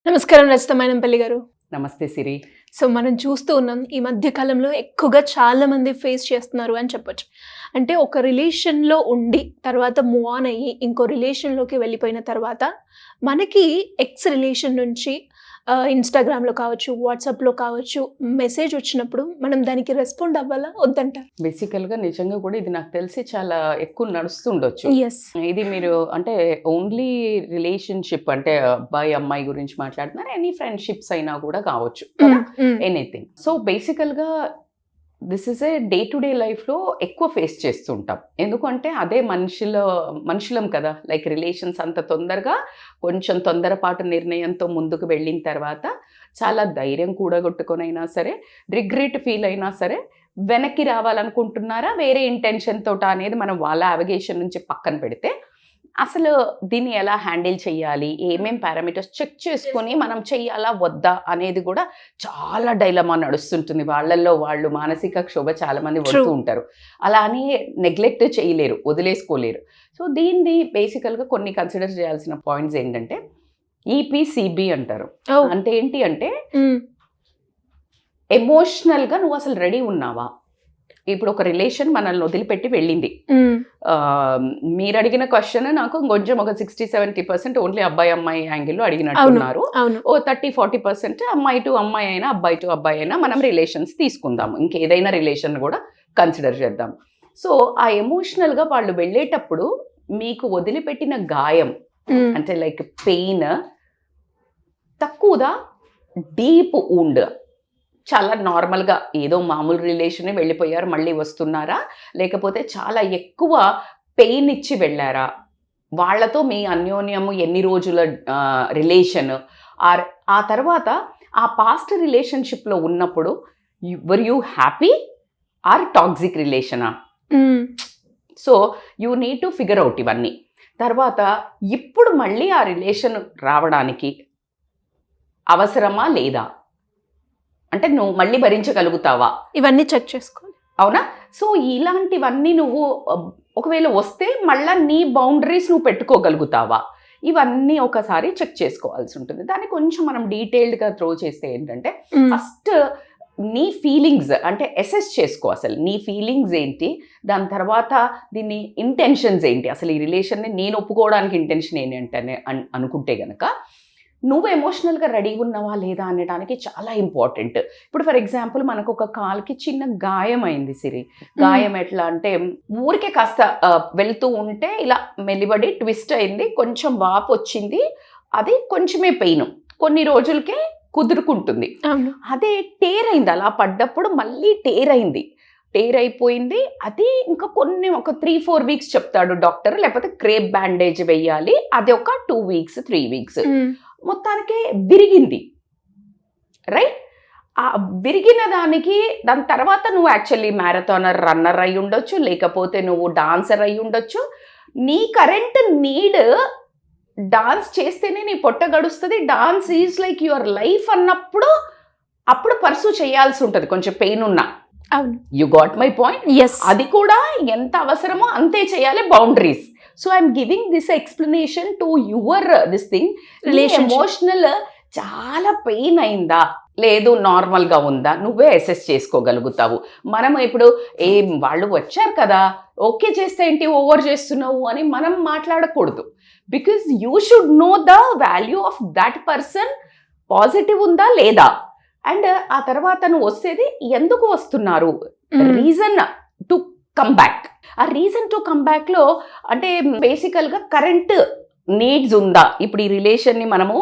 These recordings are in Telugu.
నమస్కారం రచితమైనంపల్లి గారు. నమస్తే సిరి. సో మనం చూస్తూ ఉన్నాం ఈ మధ్య కాలంలో ఎక్కువగా చాలా మంది ఫేస్ చేస్తున్నారు అని చెప్పొచ్చు. అంటే ఒక రిలేషన్‌లో ఉండి తర్వాత మూవ్ ఆన్ అయ్యి ఇంకో రిలేషన్‌లోకి వెళ్ళిపోయిన తర్వాత మనకి ఎక్స్ రిలేషన్ నుంచి ఇన్‌స్టాగ్రామ్‌లో కావచ్చు, వాట్సాప్‌లో కావచ్చు మెసేజ్ వచ్చినప్పుడు మనం దానికి రెస్పాండ్ అవ్వాలా? వద్దంటారా? బేసికల్‌గా నిజంగా కూడా ఇది నాకు తెలిసి చాలా ఎక్కువ నడుస్తుండొచ్చు. యెస్. ఇది మీరు అంటే ఓన్లీ రిలేషన్‌షిప్ అంటే అబ్బాయి, అమ్మాయి గురించి మాట్లాడుతున్నారు. ఎనీ ఫ్రెండ్‌షిప్స్ అయినా కూడా కావచ్చు కదా! ఎనీథింగ్. సో బేసికల్‌గా this is a day to day లైఫ్‌లో ఎక్కువ ఫేస్ చేస్తుంటాం. ఎందుకంటే అదే మనుషులం కదా! లైక్ రిలేషన్స్ అంత తొందరగా కొంచెం తొందరపాటు నిర్ణయంతో ముందుకు వెళ్ళిన తర్వాత చాలా ధైర్యం కూడగొట్టుకొనైనా సరే, రిగ్రెట్ ఫీల్ అయినా సరే వెనక్కి రావాలనుకుంటున్నారా వేరే ఇంటెన్షన్ తోటా అనేది మనం వాళ్ళ అవిగేషన్ నుంచి పక్కన పెడితే అసలు దీన్ని ఎలా హ్యాండిల్ చేయాలి, ఏమేం పారామీటర్స్ చెక్ చేసుకొని మనం చెయ్యాలా వద్దా అనేది కూడా చాలా డైలమా నడుస్తుంటుంది. వాళ్ళల్లో వాళ్ళు మానసిక క్షోభ చాలా మంది పడుతూ ఉంటారు. అలా అని నెగ్లెక్ట్ చేయలేరు, వదిలేసుకోలేరు. సో దీన్ని బేసికల్గా కొన్ని కన్సిడర్ చేయాల్సిన పాయింట్స్ ఏంటంటే ఈపీసీబీ అంటారు. అంటే ఏంటి అంటే ఎమోషనల్గా నువ్వు అసలు రెడీ ఉన్నావా? ఇప్పుడు ఒక రిలేషన్ మనల్ని వదిలిపెట్టి వెళ్ళింది. మీరు అడిగిన క్వశ్చన్ నాకు కొంచెం ఒక 60-70% ఓన్లీ అబ్బాయి అమ్మాయి యాంగిల్లో అడిగినట్టున్నారు. ఓ 30-40% అమ్మాయి టు అమ్మాయి అయినా అబ్బాయి టు అబ్బాయి అయినా మనం రిలేషన్స్ తీసుకుందాము. ఇంకేదైనా రిలేషన్ కూడా కన్సిడర్ చేద్దాం. సో ఆ ఎమోషనల్గా వాళ్ళు వెళ్ళేటప్పుడు మీకు వదిలిపెట్టిన గాయం అంటే లైక్ పెయిన్ తక్కువదా, డీప్ ఊండ్ చాలా నార్మల్గా ఏదో మామూలు రిలేషన్ వెళ్ళిపోయారు మళ్ళీ వస్తున్నారా, లేకపోతే చాలా ఎక్కువ పెయిన్ ఇచ్చి వెళ్ళారా? వాళ్ళతో మీ అన్యోన్యము ఎన్ని రోజుల రిలేషన్, ఆ తర్వాత ఆ పాస్ట్ రిలేషన్షిప్లో ఉన్నప్పుడు were you happy or toxic రిలేషనా? So you need to figure out ఇవన్నీ. తర్వాత ఇప్పుడు మళ్ళీ ఆ రిలేషన్ రావడానికి అవసరమా లేదా, అంటే నువ్వు మళ్ళీ భరించగలుగుతావా, ఇవన్నీ చెక్ చేసుకోవాలి. అవునా? సో ఇలాంటివన్నీ నువ్వు ఒకవేళ వస్తే మళ్ళీ నీ బౌండరీస్ నువ్వు పెట్టుకోగలుగుతావా, ఇవన్నీ ఒకసారి చెక్ చేసుకోవాల్సి ఉంటుంది. దాన్ని కొంచెం మనం డీటెయిల్డ్గా త్రో చేస్తే ఏంటంటే ఫస్ట్ నీ ఫీలింగ్స్ అంటే అసెస్ చేసుకో, అసలు నీ ఫీలింగ్స్ ఏంటి, దాని తర్వాత దీన్ని ఇంటెన్షన్స్ ఏంటి, అసలు ఈ రిలేషన్ని నేను ఒప్పుకోవడానికి ఇంటెన్షన్ ఏంటంటే అనుకుంటే గనక నువ్వు ఎమోషనల్గా రెడీ ఉన్నావా లేదా అనడానికి చాలా ఇంపార్టెంట్. ఇప్పుడు ఫర్ ఎగ్జాంపుల్ మనకు ఒక కాల్కి చిన్న గాయం అయింది సిరి. గాయం ఎట్లా అంటే ఊరికే కాస్త వెళ్తూ ఉంటే ఇలా మెలిబడి ట్విస్ట్ అయింది, కొంచెం వాపు వచ్చింది, అది కొంచెమే పెయిన్, కొన్ని రోజులకే కుదురుకుంటుంది. అదే టేర్ అయింది, అలా పడ్డప్పుడు మళ్ళీ టేర్ అయింది, టేర్ అయిపోయింది, అది ఇంకా ఒక 3-4 వీక్స్ చెప్తాడు డాక్టర్, లేకపోతే క్రేప్ బ్యాండేజ్ వెయ్యాలి, అది ఒక 2 వీక్స్ 3 వీక్స్, మొత్తానికి విరిగింది. రైట్? ఆ విరిగిన దానికి దాని తర్వాత నువ్వు యాక్చువల్లీ మ్యారథానర్ రన్నర్ అయి ఉండొచ్చు, లేకపోతే నువ్వు డాన్సర్ అయి ఉండొచ్చు. నీ కరెంట్ నీడ్ డాన్స్ చేస్తేనే నీ పొట్ట గడుస్తుంది, dance is like your life అన్నప్పుడు అప్పుడు పర్సూ చేయాల్సి ఉంటుంది కొంచెం పెయిన్ ఉన్నా. అవును, యు గాట్ మై పాయింట్. అది కూడా ఎంత అవసరమో అంతే చేయాలి, boundaries. So I'm giving this explanation to your this thing. Emotional చాలా పెయిన్ అయిందా, లేదు నార్మల్గా ఉందా, నువ్వే అసెస్ చేసుకోగలుగుతావు. మనం ఇప్పుడు వాళ్ళు వచ్చారు కదా ఓకే చేస్తే ఏంటి ఓవర్ చేస్తున్నావు అని మనం మాట్లాడకూడదు. Because you should know the value of that person, positive ఉందా లేదా, అండ్ ఆ తర్వాత నువ్వు వస్తేది ఎందుకు వస్తున్నారు, రీజన్ టు కమ్ బ్యాక్. ఆ రీజన్ టు కమ్ బ్యాక్లో అంటే బేసికల్గా కరెంట్ నీడ్స్ ఉందా, ఇప్పుడు ఈ రిలేషన్ని మనము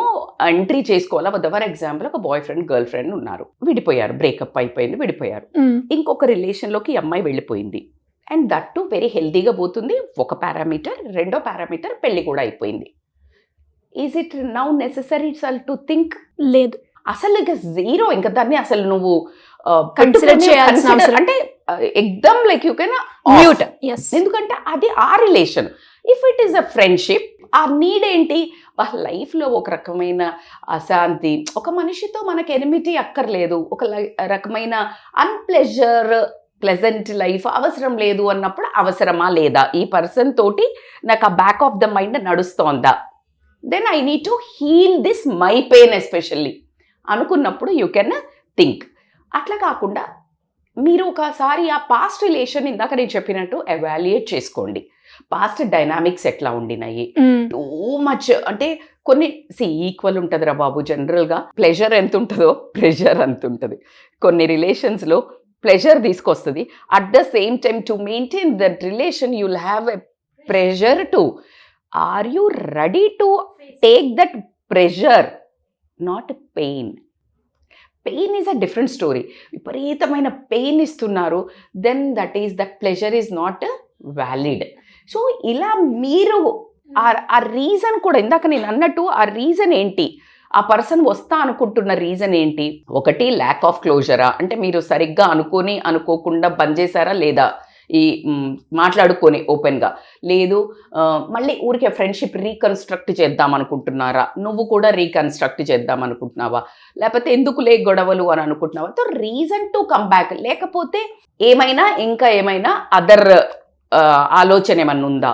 ఎంట్రీ చేసుకోవాలా వద్దా. ఫర్ ఎగ్జాంపుల్ ఒక బాయ్ ఫ్రెండ్ గర్ల్ ఫ్రెండ్ ఉన్నారు, విడిపోయారు, బ్రేకప్ అయిపోయింది, విడిపోయారు, ఇంకొక రిలేషన్లోకి అమ్మాయి వెళ్ళిపోయింది, అండ్ దట్ టు వెరీ హెల్తీగా పోతుంది. ఒక పారామీటర్, రెండో పారామీటర్ పెళ్లి కూడా అయిపోయింది. Is it now necessary to think? లేదు, అసలు ఇక జీరో, ఇంకా దాన్ని అసలు నువ్వు కన్సిడర్ చేయాల్సిన అవసరం అంటే ఎగ్దమ్ లైక్ యూ కెన్ మ్యూట్. ఎందుకంటే అది ఆ relation. If it is a friendship, ఆ నీడ్ ఏంటి, వాళ్ళ లైఫ్లో ఒక రకమైన అశాంతి, ఒక మనిషితో మనకు ఎనిమిటీ అక్కర్లేదు, ఒక రకమైన ప్లెజెంట్ లైఫ్ అవసరం లేదు అన్నప్పుడు అవసరమా లేదా, ఈ పర్సన్ తోటి నాకు ఆ బ్యాక్ ఆఫ్ ద మైండ్ నడుస్తోందా, then I need to heal this my pain especially అనుకున్నప్పుడు యూ కెన్ థింక్. అట్లా కాకుండా మీరు ఒకసారి ఆ పాస్ట్ రిలేషన్ ఇందాక నేను చెప్పినట్టు ఎవాల్యుయేట్ చేసుకోండి. పాస్ట్ డైనామిక్స్ ఎట్లా ఉండినాయి, టూ మచ్ అంటే కొన్ని ఈక్వల్ ఉంటుంది రా బాబు. జనరల్గా ప్లెజర్ ఎంత ఉంటుందో ప్రెషర్ అంత ఉంటుంది. కొన్ని రిలేషన్స్లో ప్లెజర్ తీసుకొస్తుంది, at the same time to maintain that relation you will have a pressure too. Are you ready to take that pressure, not pain. Pain is a different story. విపరీతమైన పెయిన్ ఇస్తున్నారు, then that pleasure is not valid. So ఇలా మీరు ఆ రీజన్ కూడా ఇందాక నేను అన్నట్టు ఆ రీజన్ ఏంటి, ఆ పర్సన్ వస్తా అనుకుంటున్న రీజన్ ఏంటి? ఒకటి ల్యాక్ ఆఫ్ క్లోజరా, అంటే మీరు సరిగ్గా అనుకోకుండా బంద్ చేశారా లేదా ఈ మాట్లాడుకొని ఓపెన్గా, లేదు మళ్ళీ ఊరికే ఫ్రెండ్షిప్ రీకన్స్ట్రక్ట్ చేద్దాం అనుకుంటున్నారా, నువ్వు కూడా రీకన్స్ట్రక్ట్ చేద్దాం అనుకుంటున్నావా, లేకపోతే ఎందుకు గొడవలు అని అనుకుంటున్నావా? So reason to come back. లేకపోతే ఇంకా ఏమైనా అదర్ ఆలోచన ఏమన్నా ఉందా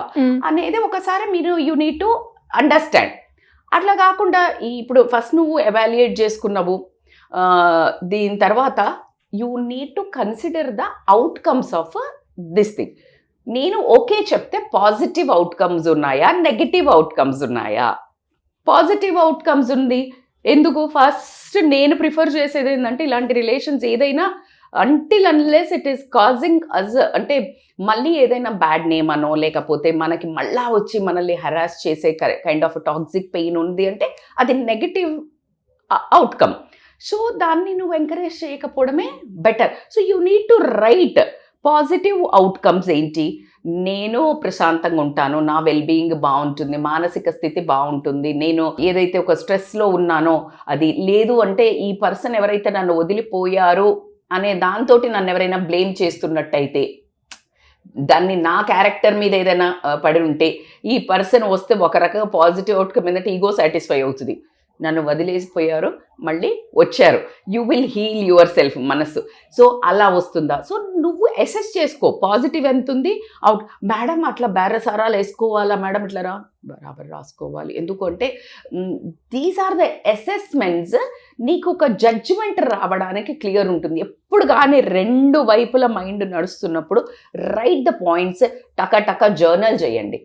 అనేది ఒకసారి మీరు యూ నీడ్ టు అండర్స్టాండ్. అట్లా కాకుండా ఇప్పుడు ఫస్ట్ నువ్వు ఎవాల్యుయేట్ చేసుకున్నావు, దీని తర్వాత you need to consider the outcomes of this thing. నేను ఓకే చెప్తే పాజిటివ్ అవుట్కమ్స్ ఉన్నాయా, నెగటివ్ అవుట్కమ్స్ ఉన్నాయా? పాజిటివ్ అవుట్కమ్స్ ఉంది. ఎందుకు? ఫస్ట్ నేను ప్రిఫర్ చేసేది ఏంటంటే ఇలాంటి రిలేషన్స్ ఏదైనా until unless it is causing us, అంటే మళ్ళీ ఏదైనా బ్యాడ్ నేమ్ అనో లేకపోతే మనకి మళ్ళా వచ్చి మనల్ని హెరాస్ చేసే కైండ్ ఆఫ్ టాక్సిక్ పెయిన్ ఉంది అంటే అది నెగటివ్ అవుట్కమ్. సో దాన్ని నువ్వు ఎంకరేజ్ చేయకపోవడమే better. So you need to write positive outcomes ఏంటి. నేను ప్రశాంతంగా ఉంటాను, నా వెల్బీయింగ్ బాగుంటుంది, మానసిక స్థితి బాగుంటుంది, నేను ఏదైతే ఒక స్ట్రెస్లో ఉన్నానో అది లేదు. అంటే ఈ పర్సన్ ఎవరైతే నన్ను వదిలిపోయారు అనే దాంతో నన్ను ఎవరైనా బ్లేమ్ చేస్తున్నట్టయితే, దాన్ని నా క్యారెక్టర్ మీద ఏదైనా పడి ఉంటే, ఈ పర్సన్ వస్తే ఒక రకంగా పాజిటివ్ అవుట్కమ్ ఏంటంటే ఈగో సాటిస్ఫై అవుతుంది. నన్ను వదిలేసిపోయారు, మళ్ళీ వచ్చారు, you will heal yourself మనస్సు. సో అలా వస్తుందా? సో నువ్వు అసెస్ చేసుకో, పాజిటివ్ ఎంత ఉంది, అవుట్. మేడం అట్లా బేరసారాలు వేసుకోవాలా మేడం, ఇట్లా బరాబర్ రాసుకోవాలి. ఎందుకంటే దీస్ ఆర్ ద అసెస్మెంట్స్. నీకు ఒక జడ్జిమెంట్ రావడానికి క్లియర్ ఉంటుంది. ఎప్పుడు కానీ రెండు వైపుల మైండ్ నడుస్తున్నప్పుడు రైట్ ద పాయింట్స్, టక జర్నల్ చేయండి.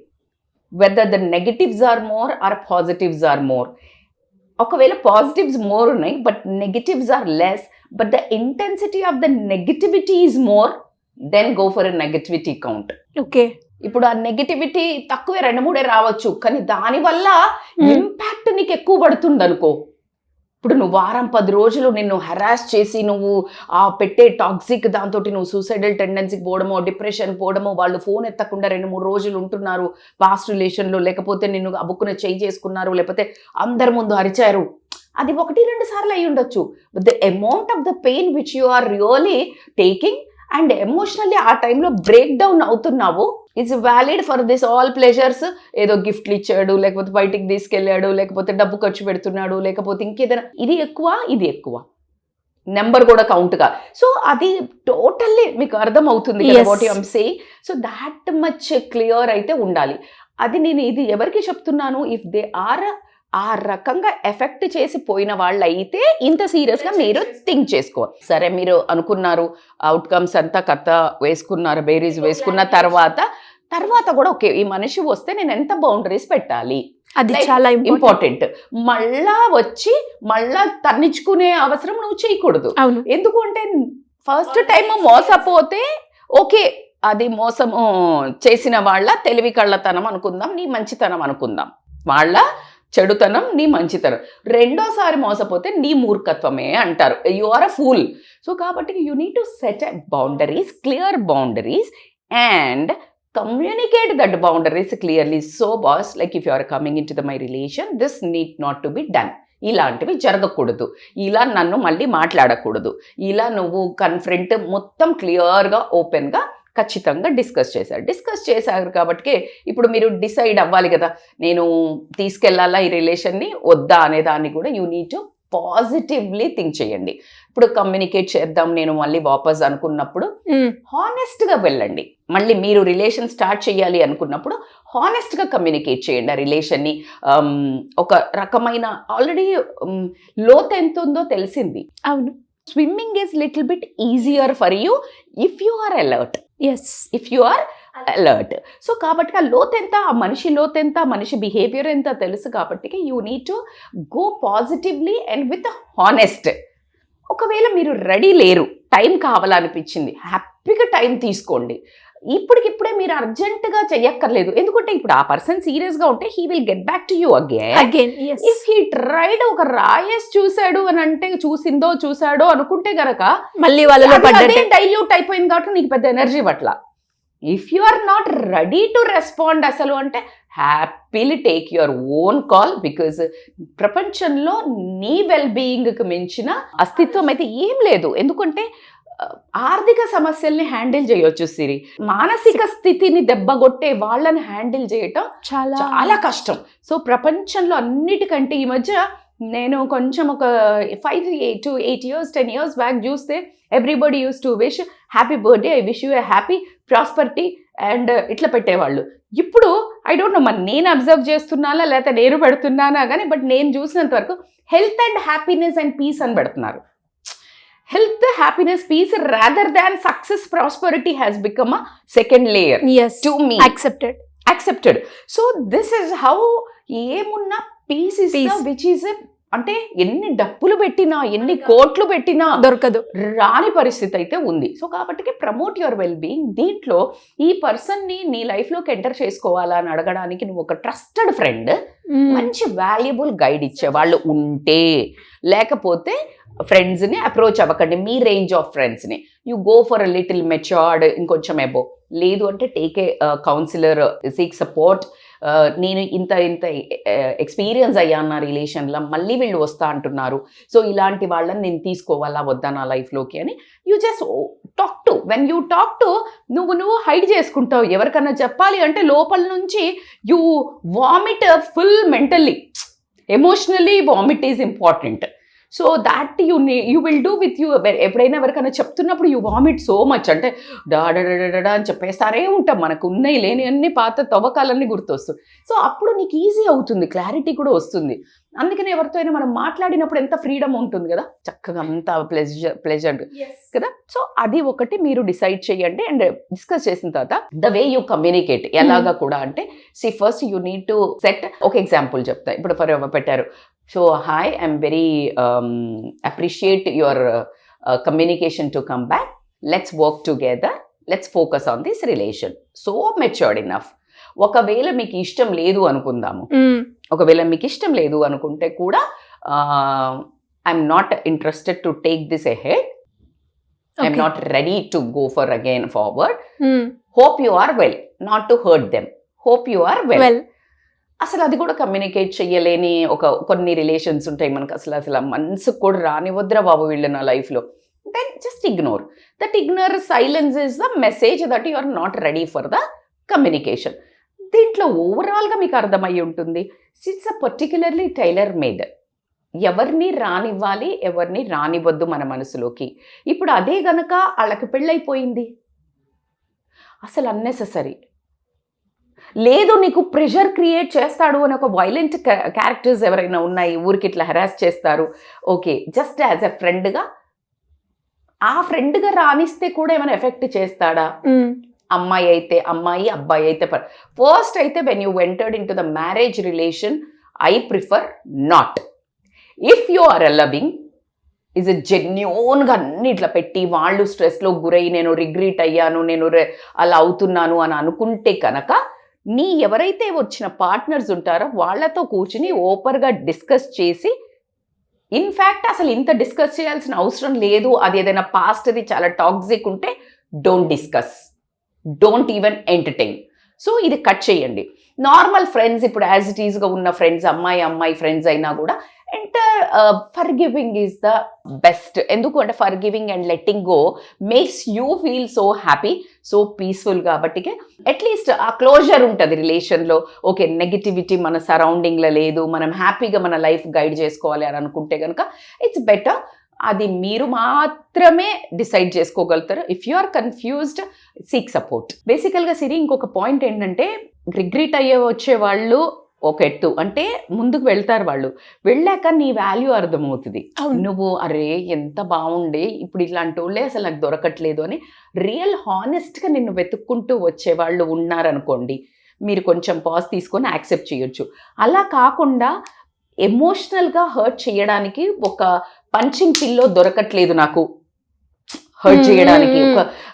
Whether the negatives are more or positives are more. ఒకవేళ పాజిటివ్స్ మోర్ ఉన్నాయి but negatives are less, but the intensity of the negativity is more, then go for a negativity count. Okay. ఇప్పుడు ఆ నెగటివిటీ తక్కువే 2-3 రావచ్చు, కానీ దానివల్ల ఇంపాక్ట్ నీకు ఎక్కువ పడుతుంది అనుకో. ఇప్పుడు నువ్వు 10 రోజులు నిన్ను హెరాస్ చేసి నువ్వు ఆ పెట్టే టాక్సిక్ దాంతో నువ్వు సూసైడల్ టెండెన్సీకి పోవడమో, డిప్రెషన్ పోవడమో, వాళ్ళు ఫోన్ ఎత్తకుండా 2-3 రోజులు ఉంటున్నారు పాస్ట్ రిలేషన్లో, లేకపోతే నిన్ను అబుక్కున చేయి చేసుకున్నారు, లేకపోతే అందరి ముందు అరిచారు, అది 1-2 సార్లు అయి ఉండొచ్చు. But the amount of the pain which you are really taking and emotionally ఆ టైంలో బ్రేక్ డౌన్ అవుతున్నావు, it's valid for this all pleasures. ఏదో గిఫ్ట్లు ఇచ్చాడు, లేకపోతే బయటికి తీసుకెళ్ళాడు, లేకపోతే డబ్బు ఖర్చు పెడుతున్నాడు, లేకపోతే ఇంకేదైనా, ఇది ఎక్కువ నెంబర్ కూడా కౌంట్గా. సో అది టోటల్లీ మీకు అర్థం అవుతుంది what you am saying. So that much clear అయితే ఉండాలి. అది నేను ఇది ఎవరికి చెప్తున్నాను, ఇఫ్ దే ఆర్ ఆ రకంగా ఎఫెక్ట్ చేసి పోయిన వాళ్ళు అయితే ఇంత సీరియస్గా మీరు థింక్ చేసుకోవాలి. సరే మీరు అనుకున్నారు, అవుట్కమ్స్ అంతా కథ వేసుకున్నారు, బేరీస్ వేసుకున్న తర్వాత కూడా ఓకే, ఈ మనిషి వస్తే నేను ఎంత బౌండరీస్ పెట్టాలి, అది చాలా ఇంపార్టెంట్. మళ్ళా తన్నించుకునే అవసరం నువ్వు చేయకూడదు. ఎందుకు అంటే ఫస్ట్ టైం మోసపోతే ఓకే, అది మోసము చేసిన వాళ్ళ తెలివి కళ్ళతనం అనుకుందాం, నీ మంచితనం అనుకుందాం, వాళ్ళ చెడుతనం నీ మంచితనం. రెండోసారి మోసపోతే నీ మూర్ఖత్వమే అంటారు, you are a fool. So కాబట్టి you need to set boundaries, clear boundaries and communicate that boundaries clearly. So boss, like if you are coming into my relation, this need not to be done. ఇలాంటివి జరగకూడదు, ఇలా నన్ను మళ్ళీ మాట్లాడకూడదు, ఇలా నువ్వు కన్ఫ్రంట్ మొత్తం క్లియర్గా ఓపెన్గా ఖచ్చితంగా డిస్కస్ చేశారు కాబట్టి ఇప్పుడు మీరు డిసైడ్ అవ్వాలి కదా, నేను తీసుకెళ్లాలా ఈ రిలేషన్ని వద్దా అనే దాన్ని కూడా you need to positively think చేయండి. ఇప్పుడు కమ్యూనికేట్ చేద్దాం నేను మళ్ళీ వాపస్ అనుకున్నప్పుడు హానెస్ట్గా వెళ్ళండి. మళ్ళీ మీరు రిలేషన్ స్టార్ట్ చేయాలి అనుకున్నప్పుడు హానెస్ట్గా కమ్యూనికేట్ చేయండి ఆ రిలేషన్ని. ఒక రకమైన ఆల్రెడీ లోతు ఎంత ఉందో తెలిసింది. అవును. Swimming is little bit easier for you if you are alert. If you are alert. So కాబట్టి ఆ లోత్ ఎంత, ఆ మనిషి లోత్ ఎంత, మనిషి బిహేవియర్ ఎంత తెలుసు కాబట్టి you need to go positively and with honest. ఒకవేళ మీరు రెడీ లేరు, టైం కావాలనిపించింది, హ్యాపీగా టైం తీసుకోండి. ఇప్పటికిప్పుడే మీరు అర్జెంటుగా చెయ్యక్కర్లేదు. ఎందుకంటే ఇప్పుడు ఆ పర్సన్ సీరియస్గా ఉంటే he will get back to you again. If he tried ఒక రాయేస్ చూశాడు అని అంటే చూసాడో అనుకుంటే గనక మళ్ళీ వాళ్ళలో డైల్యూట్ అయిపోయింది కాబట్టి నీకు పెద్ద ఎనర్జీ పట్ల. If you are not ready to respond అసలు అంటే happily take your own call. Because ప్రపంచంలో నీ వెల్ బీయింగ్కి మించిన అస్తిత్వం అయితే ఏం లేదు. ఎందుకంటే ఆర్థిక సమస్యల్ని హ్యాండిల్ చేయొచ్చు సిరి, మానసిక స్థితిని దెబ్బగొట్టే వాళ్ళని హ్యాండిల్ చేయటం చాలా కష్టం. సో ప్రపంచంలో అన్నిటికంటే ఈ మధ్య నేను కొంచెం ఒక 5 to 8 years 10 years బ్యాక్ చూస్తే everybody use to wish happy birthday, I wish you A happy prosperity and ఇట్లా పెట్టేవాళ్ళు. ఇప్పుడు ఐ డోంట్ నో మరి నేను అబ్జర్వ్ చేస్తున్నానా లేకపోతే నేను పెడుతున్నానా కానీ బట్ నేను చూసినంత వరకు health and happiness and peace అని పెడుతున్నారు. Health, happiness, peace rather than success, prosperity has become a second layer. Yes, to me. Accepted. So this is how ఏమున్నా peace is the which is అంటే ఎన్ని డబ్బులు పెట్టినా ఎన్ని కోట్లు పెట్టినా దొరకదు, రాని పరిస్థితి అయితే ఉంది. సో కాబట్టి ప్రమోట్ యువర్ వెల్ బీయింగ్. దీంట్లో ఈ పర్సన్ని నీ లైఫ్లోకి ఎంటర్ చేసుకోవాలా అని అడగడానికి నువ్వు ఒక ట్రస్టెడ్ ఫ్రెండ్, మంచి వాల్యుబుల్ గైడ్ ఇచ్చే వాళ్ళు ఉంటే, లేకపోతే ఫ్రెండ్స్ని అప్రోచ్ అవ్వకండి. మీ రేంజ్ ఆఫ్ ఫ్రెండ్స్ని you go for a little matured, ఇంకొంచెం అబో. లేదు అంటే take a counsellor, seek support. నేను ఇంత ఎక్స్పీరియన్స్ అయ్యాను నా రిలేషన్లో, మళ్ళీ వీళ్ళు వస్తా అంటున్నారు, సో ఇలాంటి వాళ్ళని నేను తీసుకోవాలా వద్దా నా లైఫ్లోకి అని you just talk to. When you talk to నువ్వు హైడ్ చేసుకుంటావు. ఎవరికన్నా చెప్పాలి అంటే లోపల నుంచి you vomit full mentally, emotionally vomit is important. So that you will do with you. ఎప్పుడైనా ఎవరికైనా చెప్తున్నప్పుడు యూ వామిట్ సో మచ్ అంటే డాడా అని చెప్పేస్తారే ఉంటాం. మనకు ఉన్నాయి లేని అన్ని పాత తవ్వకాలన్నీ గుర్తొస్తుంది. సో అప్పుడు నీకు ఈజీ అవుతుంది, క్లారిటీ కూడా వస్తుంది. అందుకని ఎవరితో అయినా మనం మాట్లాడినప్పుడు ఎంత ఫ్రీడమ్ ఉంటుంది కదా, చక్కగా అంత ప్లెజెంట్ కదా. సో అది ఒకటి మీరు డిసైడ్ చేయండి. అండ్ డిస్కస్ చేసిన తర్వాత ద వే యూ కమ్యూనికేట్ ఎలాగా కూడా అంటే first you need to set. ఒక ఎగ్జాంపుల్ చెప్తా. ఇప్పుడు ఫర్ ఎవరు పెట్టారు, so hi I'm very appreciate your communication to come back, let's work together, let's focus on this relation. So matured enough. ఒకవేళ మీకు ఇష్టం లేదు అనుకుందాము, ఒకవేళ మీకు ఇష్టం లేదు అనుకుంటే కూడా I'm not interested to take this ahead, I'm not ready to go for again forward, hope you are well, not to hurt them, hope you are well. అసలు అది కూడా కమ్యూనికేట్ చెయ్యలేని కొన్ని రిలేషన్స్ ఉంటాయి మనకు. అసలు మనసుకు కూడా రానివద్దురా బాబు వీళ్ళు నా లైఫ్లో. Then just ignore that. Ignore silence is the message that you are not ready for the communication. దీంట్లో ఓవరాల్గా మీకు అర్థమై ఉంటుంది, it's a particularly tailor made. ఎవరిని రానివ్వాలి, ఎవరిని రానివ్వద్దు మన మనసులోకి. ఇప్పుడు అదే గనక వాళ్ళకి పెళ్ళైపోయింది, అసలు అన్నెసెసరీ లేదు. నీకు ప్రెషర్ క్రియేట్ చేస్తాడు అని ఒక వైలెంట్ క్యారెక్టర్స్ ఎవరైనా ఉన్నాయి, ఊరికి ఇట్లా హెరాస్ చేస్తారు, ఓకే, జస్ట్ యాజ్ ఎ ఫ్రెండ్గా ఆ ఫ్రెండ్గా రానిస్తే కూడా ఏమైనా ఎఫెక్ట్ చేస్తాడా? అమ్మాయి అయితే అమ్మాయి, అబ్బాయి అయితే ఫస్ట్ అయితే when you entered in to the marriage relation I prefer not. If you are loving is a జెన్యూన్గా అన్ని ఇట్లా పెట్టి వాళ్ళు స్ట్రెస్లో గురై నేను రిగ్రెట్ అయ్యాను, నేను అలా అవుతున్నాను అని అనుకుంటే కనుక నీ ఎవరైతే వచ్చిన పార్ట్నర్స్ ఉంటారో వాళ్ళతో కూర్చుని ఓపెన్గా డిస్కస్ చేసి, ఇన్ఫ్యాక్ట్ అసలు ఇంత డిస్కస్ చేయాల్సిన అవసరం లేదు, అది ఏదైనా పాస్ట్ అది చాలా టాక్సిక్ ఉంటే don't discuss, don't even entertain. So ఇది కట్ చేయండి. నార్మల్ ఫ్రెండ్స్, ఇప్పుడు యాజ్ ఇట్ ఈస్గా ఉన్న ఫ్రెండ్స్, అమ్మాయి ఫ్రెండ్స్ అయినా కూడా for giving is the best. ఎందుకు అంటే for giving and letting go makes you feel so happy, so peaceful. కాబట్టి అట్లీస్ట్ ఆ క్లోజర్ ఉంటుంది రిలేషన్లో. ఓకే, నెగిటివిటీ మన సరౌండింగ్లో లేదు, మనం హ్యాపీగా మన లైఫ్ గైడ్ చేసుకోవాలి అని అనుకుంటే కనుక ఇట్స్ బెటర్. అది మీరు మాత్రమే డిసైడ్ చేసుకోగలుగుతారు. If you are confused, seek support. బేసికల్గా సిరి ఇంకొక పాయింట్ ఏంటంటే, రిగ్రెట్ వచ్చే వాళ్ళు ఒక ఎత్తు, అంటే ముందుకు వెళ్తారు వాళ్ళు, వెళ్ళాక నీ వాల్యూ అర్థమవుతుంది. నువ్వు అరే ఎంత బాగుండే, ఇప్పుడు ఇట్లాంటి వాళ్ళే అసలు నాకు దొరకట్లేదు అని రియల్ హానెస్ట్గా నిన్ను వెతుక్కుంటూ వచ్చేవాళ్ళు ఉన్నారనుకోండి, మీరు కొంచెం పాజ్ తీసుకొని యాక్సెప్ట్ చేయొచ్చు. అలా కాకుండా ఎమోషనల్గా హర్ట్ చేయడానికి ఒక పంచింగ్ పిల్లో దొరకట్లేదు నాకు హర్ట్ చేయడానికి,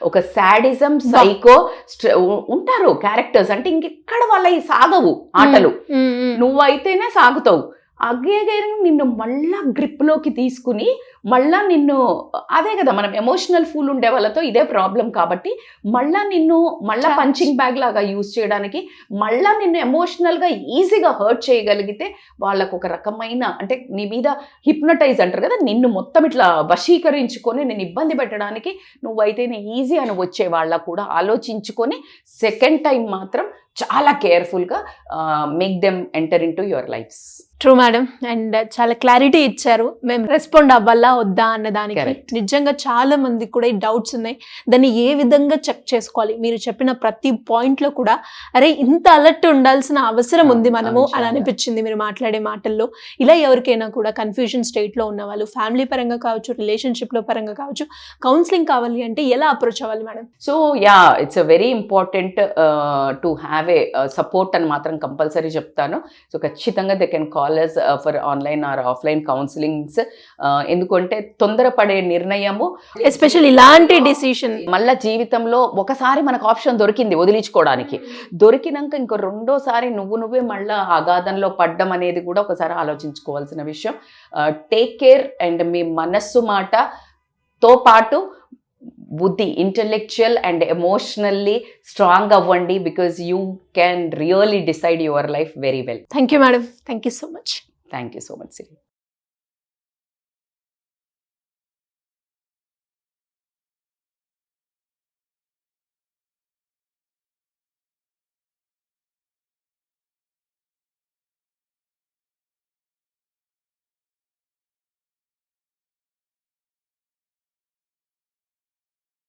ఒక సాడిజం సైకో ఉంటారు క్యారెక్టర్స్, అంటే ఇంకెక్కడ వాళ్ళ సాగవు ఆటలు, నువ్వైతేనే సాగుతావు. నిన్ను మళ్ళా గ్రిప్లోకి తీసుకుని మళ్ళా నిన్ను, అదే కదా మనం ఎమోషనల్ ఫూల్ ఉండే వాళ్ళతో ఇదే ప్రాబ్లం. కాబట్టి నిన్ను మళ్ళా పంచింగ్ బ్యాగ్ లాగా యూజ్ చేయడానికి, మళ్ళా నిన్ను ఎమోషనల్గా ఈజీగా హర్ట్ చేయగలిగితే వాళ్ళకు ఒక రకమైన, అంటే నీ మీద హిప్నటైజ్ అంటారు కదా, నిన్ను మొత్తం ఇట్లా వశీకరించుకొని నేను ఇబ్బంది పెట్టడానికి నువ్వైతేనే ఈజీ అని వచ్చే వాళ్ళ కూడా ఆలోచించుకొని సెకండ్ టైం మాత్రం చాలా కేర్ఫుల్గా make them enter in to your lifes. True madam, and చాలా క్లారిటీ ఇచ్చారు. మేము రెస్పాండ్ అవ్వాలా వద్దా అన్న దానికి. నిజంగా చాలా మందికి కూడా ఈ డౌట్స్ ఉన్నాయి, దాన్ని ఏ విధంగా చెక్ చేసుకోవాలి. మీరు చెప్పిన ప్రతి పాయింట్లో కూడా అరే ఇంత అలర్ట్ ఉండాల్సిన అవసరం ఉంది మనము అని అనిపించింది మీరు మాట్లాడే మాటల్లో. ఇలా ఎవరికైనా కూడా కన్ఫ్యూజన్ స్టేట్లో ఉన్న వాళ్ళు, ఫ్యామిలీ పరంగా కావచ్చు, రిలేషన్షిప్లో పరంగా కావచ్చు, కౌన్సిలింగ్ కావాలి అంటే ఎలా అప్రోచ్ అవ్వాలి madam? So it's a very important to have a support అని మాత్రం కంపల్సరీ చెప్తాను. సో ఖచ్చితంగా they can call us for online or offline counselings. ఎందుకంటే తొందరపడే నిర్ణయము, ఎస్పెషల్లీ ఇలాంటి డిసిషన్, మళ్ళీ జీవితంలో ఒకసారి మనకు ఆప్షన్ దొరికింది వదిలించుకోవడానికి, దొరికినాక ఇంకో రెండోసారి నువ్వే మళ్ళీ అగాధంలో పడ్డం అనేది కూడా ఒకసారి ఆలోచించుకోవాల్సిన విషయం. టేక్ కేర్ అండ్ మీ మనస్సు మాటతో పాటు బుద్ధి, ఇంటెలెక్చువల్ అండ్ ఎమోషనల్లీ స్ట్రాంగ్ అవ్వండి, because you can really decide your life very well. Thank you madam, thank you so much. Thank you so much Siri.